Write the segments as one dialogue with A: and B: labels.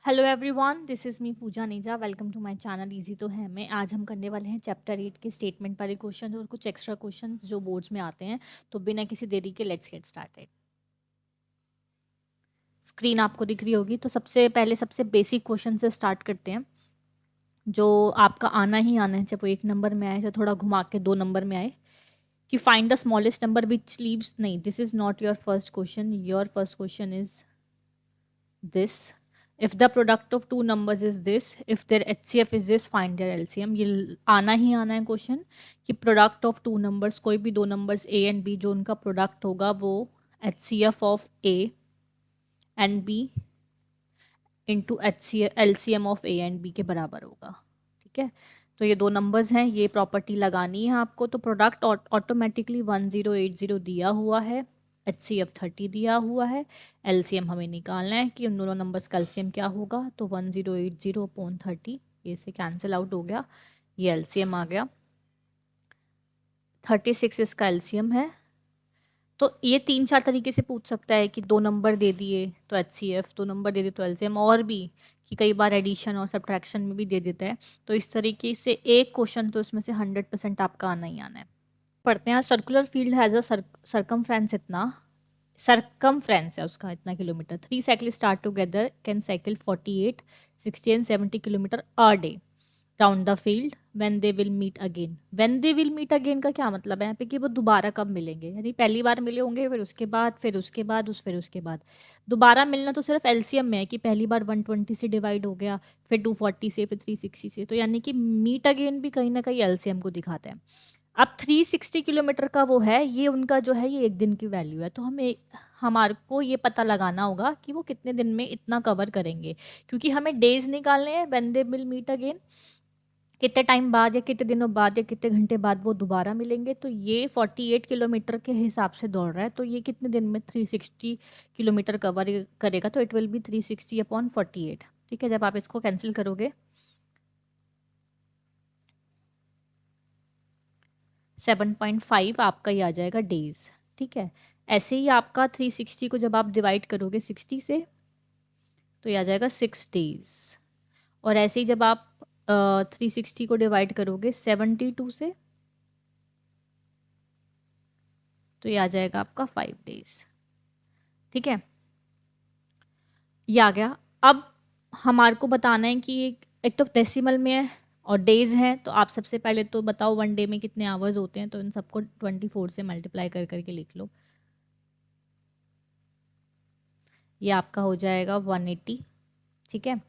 A: Hello everyone, this is me Pooja Neeja. Welcome to my channel easy तो है मैं। आज हम करने वाले हैं चैप्टर 8 के स्टेटमेंट वाले क्वेश्चन और कुछ एक्स्ट्रा क्वेश्चन जो बोर्ड्स में आते हैं। तो बिना किसी देरी के लेट्स गेट स्टार्टेड। स्क्रीन आपको दिख रही होगी, तो सबसे पहले सबसे बेसिक क्वेश्चन से स्टार्ट करते हैं जो आपका आना ही आना है, चाहे वो 1 नंबर में आए चाहे थोड़ा घुमा के 2 नंबर में आए। कि find the smallest number which leaves, नहीं, this is not your first question. Your first question is this. If the product of two numbers is this, if their HCF is this, find their LCM. ये आना ही आना है question कि product of two numbers, कोई भी दो numbers A and B, जो उनका प्रोडक्ट होगा वो HCF of A and B into LCM of A and B के बराबर होगा। ठीक है, तो ये दो नंबर्स हैं, ये प्रॉपर्टी लगानी है आपको। तो प्रोडक्ट ऑटोमेटिकली 1080 दिया हुआ है, HCF 30 दिया हुआ है। LCM हमें निकालना है कि उन दोनों नंबर्स का LCM क्या होगा। तो 1080 अपॉन 30, ये से कैंसिल आउट हो गया, ये LCM आ गया। 36 इसका LCM है। तो ये 3-4 तरीके से पूछ सकता है कि दो नंबर दे दिए तो HCF, दो नंबर दे दिए तो LCM, और भी कि कई बार एडिशन और सब्ट्रैक्शन में भी दे देता है। तो इस तरीके से एक क्वेश्चन तो इसमें से 100% आपका आना ही आना है। पढ़ते हैं। Circular field has a circumference, इतना सरकमफ्रेंस है उसका, इतना kilometre. 3 cycle start together can cycle 48, 60 and 70 kilometre a day round the field when they will meet again. When they will meet again का क्या मतलब है यहाँ पे कि वो दोबारा कब मिलेंगे, यानी पहली बार मिले होंगे, फिर उसके बाद, फिर उसके बाद। दोबारा मिलना तो सिर्फ एलसीएम में है कि पहली बार 120 से डिवाइड हो गया, फिर 240 से, फिर 360 से। तो यानी कि मीट अगेन भी कहीं ना कहीं एलसीएम को दिखाते हैं। अब 360 किलोमीटर का वो है, ये उनका जो है ये एक दिन की वैल्यू है। तो हमारे को ये पता लगाना होगा कि वो कितने दिन में इतना कवर करेंगे, क्योंकि हमें डेज निकालने हैं। When they will meet again, कितने टाइम बाद या कितने दिनों बाद या कितने घंटे बाद वो दोबारा मिलेंगे। तो ये 48 किलोमीटर के हिसाब से दौड़ रहा है, तो ये कितने दिन में 360 किलोमीटर कवर करेगा। तो इट विल बी 360 अपॉन 48। ठीक है, जब आप इसको कैंसिल करोगे 7.5 आपका ही आ जाएगा डेज। ठीक है, ऐसे ही आपका 360 को जब आप डिवाइड करोगे 60 से, तो ये आ जाएगा 6 डेज। और ऐसे ही जब आप 360 को डिवाइड करोगे 72 से, तो ये आ जाएगा आपका 5 डेज। ठीक है, ये आ गया। अब हमारे को बताना है कि एक तो डेसिमल में है और डेज हैं, तो आप सबसे पहले तो बताओ 1 डे में कितने आवर्स होते हैं। तो इन सबको 24 से मल्टीप्लाई कर करके लिख लो। ये आपका हो जाएगा 180। ठीक है,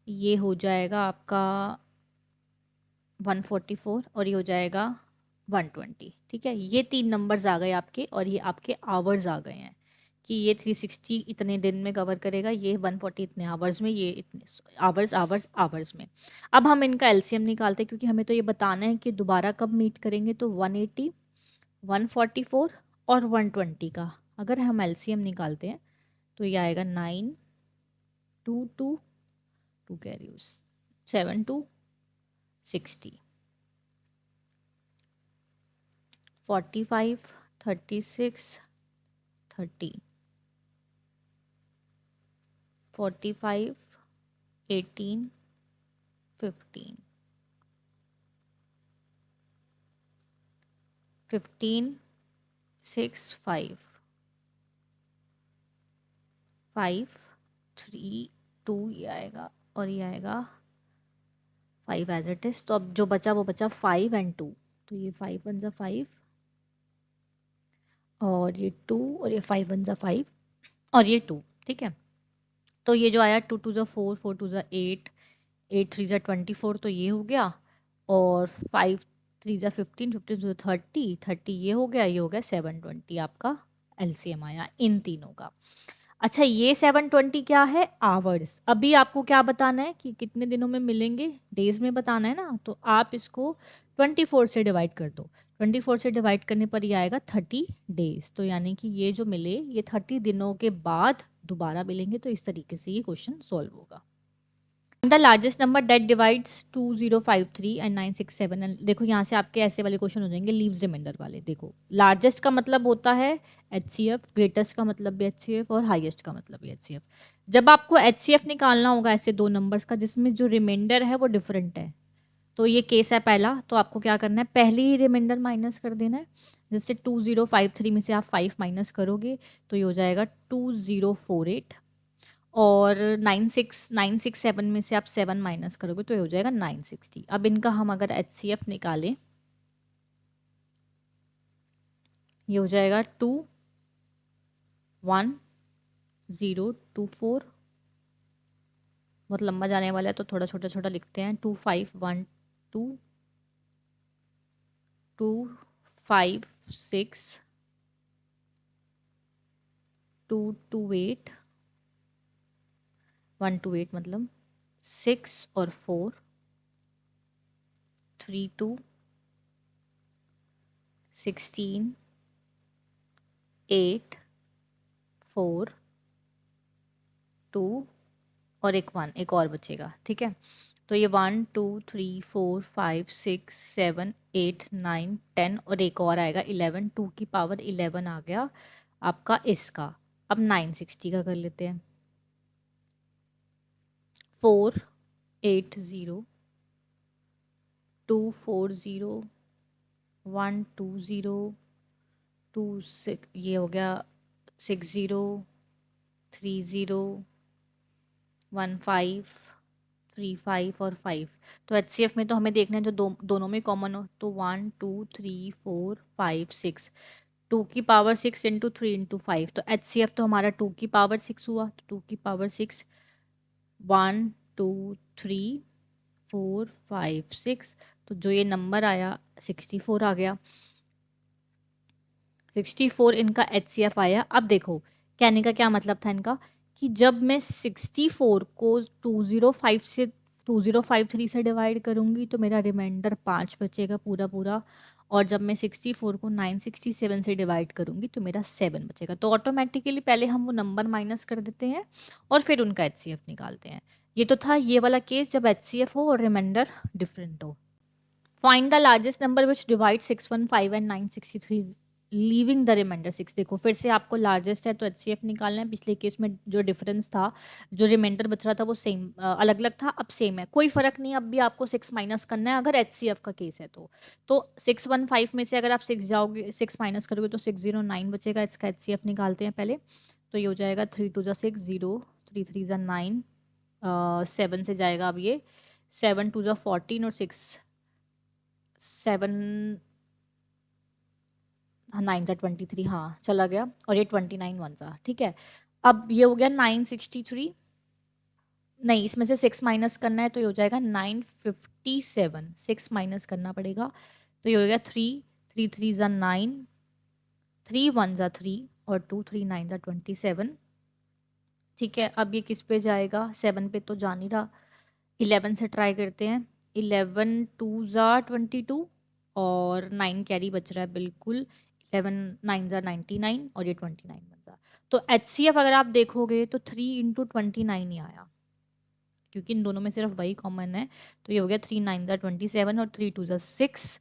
A: ये हो जाएगा आपका 144 और ये हो जाएगा 120। ठीक है, ये 3 नंबर्स आ गए आपके, और ये आपके आवर्स आ गए हैं कि ये 360 इतने दिन में कवर करेगा, ये 140 इतने आवर्स में, ये इतने आवर्स आवर्स आवर्स में। अब हम इनका एलसीएम निकालते हैं, क्योंकि हमें तो ये बताना है कि दोबारा कब मीट करेंगे। तो 180, 144 और 120 का अगर हम एलसीएम निकालते हैं तो ये आएगा 9, 2 2 2 कैरी 7 2 60, 45, 36, 30, 45, 18, 15, 15, 6, 5, 5, 3, 2 ये आएगा, और ये आएगा 5 एज इट इज। तो अब जो बचा वो बचा 5 एंड 2। तो ये 5 1 जा 5, और ये 2, और ये 5 1 जा 5, और ये 2। ठीक है, तो ये जो आया 2 2 जा 4, 4 2 जा 8, 8 3 जा 24, तो ये हो गया। और 5 3 जा 15, 15 जा 30, 30 ये हो गया, ये हो गया 720 आपका एलसीएम आया इन तीनों का। अच्छा, ये 720 क्या है, आवर्स। अभी आपको क्या बताना है कि कितने दिनों में मिलेंगे, डेज में बताना है ना। तो आप इसको 24 से डिवाइड कर दो। 24 से डिवाइड करने पर ये आएगा 30 डेज। तो यानी कि ये जो मिले ये 30 दिनों के बाद दोबारा मिलेंगे। तो इस तरीके से ये क्वेश्चन सॉल्व होगा। The largest number that divides 2053 and 967। And देखो यहाँ से आपके ऐसे वाले क्वेश्चन हो जाएंगे लीव्स रिमाइंडर वाले। देखो लार्जेस्ट का मतलब होता है HCF, ग्रेटेस्ट का मतलब भी HCF और हाईएस्ट का मतलब भी HCF। जब आपको HCF निकालना होगा ऐसे दो नंबर्स का जिसमें जो रिमाइंडर है वो डिफरेंट है, तो ये केस है पहला, तो आपको क्या करना है, पहले ही रिमाइंडर माइनस कर देना है। जैसे 2053 में से आप 5 माइनस करोगे तो ये हो जाएगा 2048, और 9697 में से आप 7 माइनस करोगे तो ये हो जाएगा 960। अब इनका हम अगर HCF निकालें, ये हो जाएगा 21024। बहुत लंबा जाने वाला है तो थोड़ा छोटा छोटा लिखते हैं। 2512 256 228 128 मतलब 6 और 4 32 16 8 4 2 और एक 1, एक और बचेगा, ठीक है। तो ये 1 2 3 4 5 6 7 8 9 10 और एक और आएगा 11, 2 की पावर 11 आ गया आपका इसका। अब 960 का कर लेते हैं। 480 240 120 26, ये हो गया 60 30 15 35 और 5। तो HCF में तो हमें देखना है जो दोनों में कॉमन हो, तो 1 2 3 4 5 6, 2 की पावर 6 इंटू 3 इंटू 5, तो HCF तो हमारा 2 की पावर 6 हुआ, तो 2 की पावर 6 1 2 3 4 5 6, तो जो ये नंबर आया 64 आ गया। 64 इनका HCF आया। अब देखो कहने का क्या मतलब था इनका, कि जब मैं 64 को 205 से 2053 से डिवाइड करूंगी तो मेरा रिमाइंडर 5 बचेगा पूरा पूरा, और जब मैं 64 को 967 से डिवाइड करूंगी तो मेरा 7 बचेगा। तो ऑटोमेटिकली पहले हम वो नंबर माइनस कर देते हैं और फिर उनका HCF निकालते हैं। ये तो था ये वाला केस जब HCF हो और रिमाइंडर डिफरेंट हो। Find the largest number which divide 615 and 963 leaving the remainder 6। देखो फिर से आपको लार्जेस्ट है तो HCF निकालना है। पिछले केस में जो डिफरेंस था, जो रिमाइंडर बच रहा था वो सेम अलग अलग था, अब सेम है, कोई फर्क नहीं। अब भी आपको 6 माइनस करना है अगर HCF का केस है तो 615 में से अगर आप 6 जाओगे, 6 माइनस करोगे तो 609 बचेगा। इसका HCF निकालते हैं पहले। तो ये हो जाएगा 3 2 6 0 3 3 9 7 से जाएगा अब ये 7 2 14 और 6 7 9 23, हाँ चला गया, और ये 29 वन सा, ठीक है। अब ये हो गया 963, नहीं इसमें से 6 माइनस करना है तो ये हो जाएगा 957, 6 माइनस करना पड़ेगा, तो ये हो गया 3 3 3 9 3 1 3 और 2 3 9 27, ठीक है। अब ये किस पे जाएगा, 7 पे तो जा नहीं रहा, 11 से ट्राई करते हैं। 11 2 22 और 9 कैरी बच रहा है बिल्कुल, 11 9 99 और ये 29 बन रहा। तो HCF अगर आप देखोगे तो 3 इंटू 29 ही आया, क्योंकि इन दोनों में सिर्फ वही कॉमन है। तो ये हो गया 3 9 27 और 3 2 6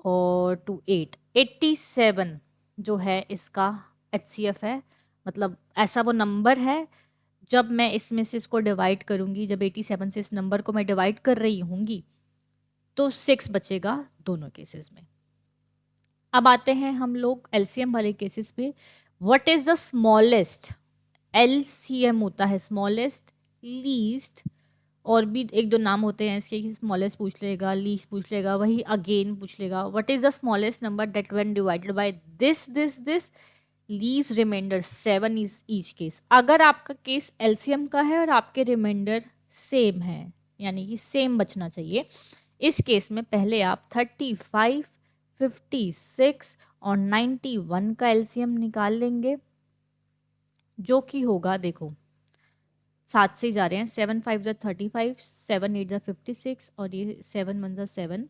A: और 2 8 87 जो है इसका HCF है। मतलब ऐसा वो नंबर है, जब मैं इसमें से इसको डिवाइड करूंगी, जब 87 से इस नंबर को मैं डिवाइड कर रही होंगी तो 6 बचेगा दोनों केसेस में। अब आते हैं हम लोग LCM वाले केसेस पे। What is the smallest, LCM होता है स्मॉलेस्ट, लीस्ट, और भी एक दो नाम होते हैं इसके, स्मॉलेस्ट पूछ लेगा, लीस्ट पूछ लेगा, वही अगेन पूछ लेगा। What is the smallest number that when divided by this leaves remainder 7 is each case. अगर आपका केस LCM का है और आपके रिमाइंडर सेम है, यानी कि सेम बचना चाहिए, इस केस में पहले आप 35 56 और 91 का LCM निकाल लेंगे, जो कि होगा, देखो 7 से ही जा रहे हैं, 7 5 जा 35, 7 8 जा 56 और ये 7 1 जा 7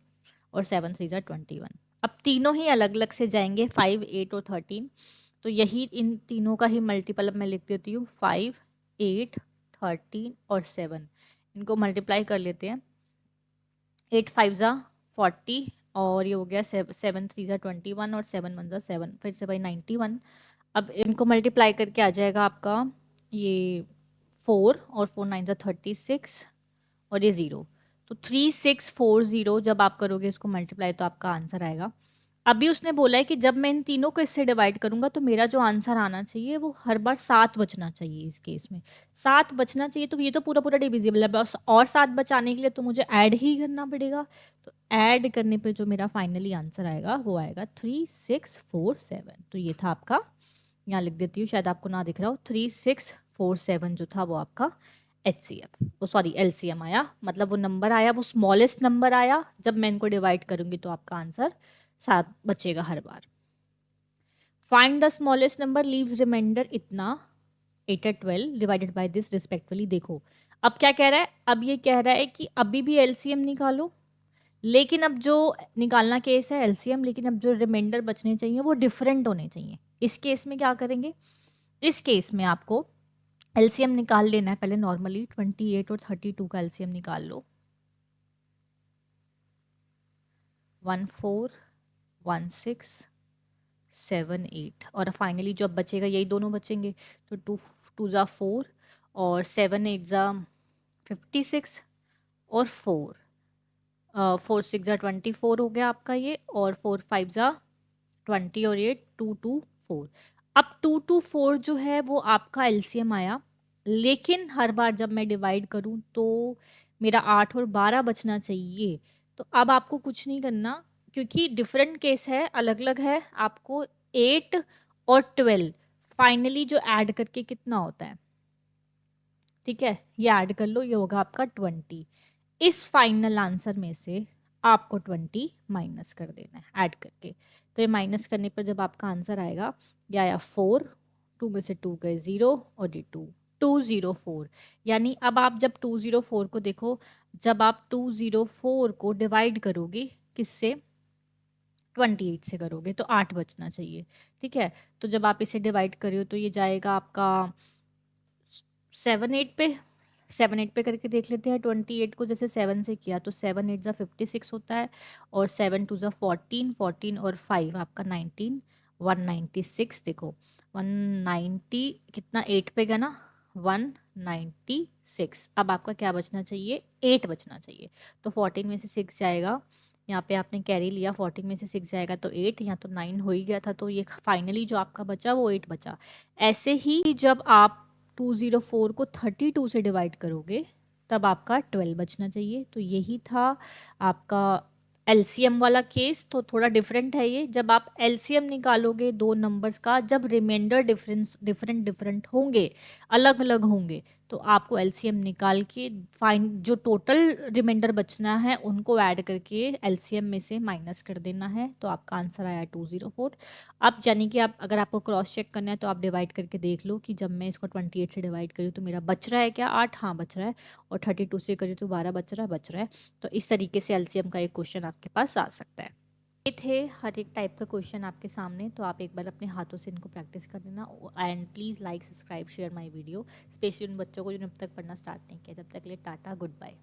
A: और 7 3 जा 21। अब तीनों ही अलग अलग से जाएंगे, 5 8 और 13, तो यही इन तीनों का ही मल्टीपल अब मैं लिख देती हूँ, 5 8 13 और 7। इनको मल्टीप्लाई कर लेते हैं। 8 5 ज़ा 40 और ये हो गया 7 3 ज़ा 21 और 7 1 ज़ा 7, फिर से भाई 91। अब इनको मल्टीप्लाई करके आ जाएगा आपका ये 4 और 4 9 ज़ा 36 और ये 0। तो 3640 जब आप करोगे इसको मल्टीप्लाई तो आपका आंसर आएगा। अभी उसने बोला है कि जब मैं इन तीनों को इससे डिवाइड करूंगा तो मेरा जो आंसर आना चाहिए वो हर बार 7 बचना चाहिए। इस केस में 7 बचना चाहिए, तो ये तो पूरा पूरा डिविजिबल है, बस और 7 बचाने के लिए तो मुझे ऐड ही करना पड़ेगा। तो ऐड करने पे जो मेरा फाइनली आंसर आएगा वो आएगा 3647। तो ये था आपका, यहाँ लिख देती हूँ, शायद आपको ना दिख रहा हो, 3647 जो था वो आपका HCF, वो सॉरी LCM आया, मतलब वो नंबर आया, वो स्मॉलेस्ट नंबर आया। जब मैं इनको डिवाइड करूंगी तो आपका आंसर 7 बचेगा हर बार। Find the smallest number leaves reminder इतना 8 और 12 डिवाइडेड बाय दिस रिस्पेक्टिवली। देखो अब क्या कह रहा है, अब ये कह रहा है कि अभी भी LCM निकालो, लेकिन अब जो निकालना केस है LCM, लेकिन अब जो रिमाइंडर बचने चाहिए वो डिफरेंट होने चाहिए। इस केस में क्या करेंगे, इस केस में आपको LCM निकाल लेना है पहले नॉर्मली। 28 और 32 का LCM निकाल लो। 141678 और फाइनली जो अब बचेगा यही दोनों बचेंगे। तो 2 2 ज़ा 4 और 7 8 ज़ा 56 और 4 4 6 ज़ा 24 हो गया आपका ये, और 4 5 ज़ा 20 और ये 224। अब 224 जो है वो आपका LCM आया, लेकिन हर बार जब मैं डिवाइड करूं तो मेरा 8 और 12 बचना चाहिए। तो अब आपको कुछ नहीं करना, क्योंकि डिफरेंट केस है, अलग अलग है। आपको 8 और 12 फाइनली जो ऐड करके कितना होता है, ठीक है, ये ऐड कर लो, ये होगा आपका 20। इस फाइनल आंसर में से आपको 20 माइनस कर देना है ऐड करके। तो ये माइनस करने पर जब आपका आंसर आएगा, ये आया 4, 2 में से 2 गए 0 और ये 2, 204। यानी अब आप जब 204 को देखो, जब आप 204 को डिवाइड करोगे किससे, 28 से करोगे तो 8 बचना चाहिए, ठीक है। तो जब आप इसे डिवाइड करो तो ये जाएगा आपका 7 8 पे। 7 8 पे करके देख लेते हैं। 28 को जैसे 7 से किया तो 7 8 ज़ा 56 होता है, और 7 2 ज़ा 14, 14 और 5 आपका 19, 196। देखो 190 कितना 8 पे गया ना, 196। अब आपका क्या बचना चाहिए, 8 बचना चाहिए। तो 14 में से 6 जाएगा, यहाँ पे आपने कैरी लिया, 14 में से 6 जाएगा तो 8, यहाँ तो 9 हो ही गया था, तो ये फाइनली जो आपका बचा वो 8 बचा। ऐसे ही जब आप 204 को 32 से डिवाइड करोगे तब आपका 12 बचना चाहिए। तो यही था आपका LCM वाला केस। तो थोड़ा डिफरेंट है ये, जब आप LCM निकालोगे दो नंबर्स का, जब रिमाइंडर डिफरेंट डिफरेंट होंगे, अलग अलग होंगे, तो आपको LCM निकाल के फाइन जो टोटल रिमाइंडर बचना है उनको ऐड करके LCM में से माइनस कर देना है। तो आपका आंसर आया 204। अब यानी कि आप अगर आपको क्रॉस चेक करना है तो आप डिवाइड करके देख लो कि जब मैं इसको 28 से डिवाइड करूँ तो मेरा बच रहा है क्या, 8, हाँ बच रहा है, और 32 से करूँ तो 12 बच रहा है। तो इस तरीके से LCM का एक क्वेश्चन आपके पास आ सकता है। ये थे हर एक टाइप का क्वेश्चन आपके सामने, तो आप एक बार अपने हाथों से इनको प्रैक्टिस कर लेना। And please like subscribe share my video, specially उन बच्चों को जिन्होंने अब तक पढ़ना स्टार्ट नहीं किया। तब तक के लिए टाटा, गुड बाय।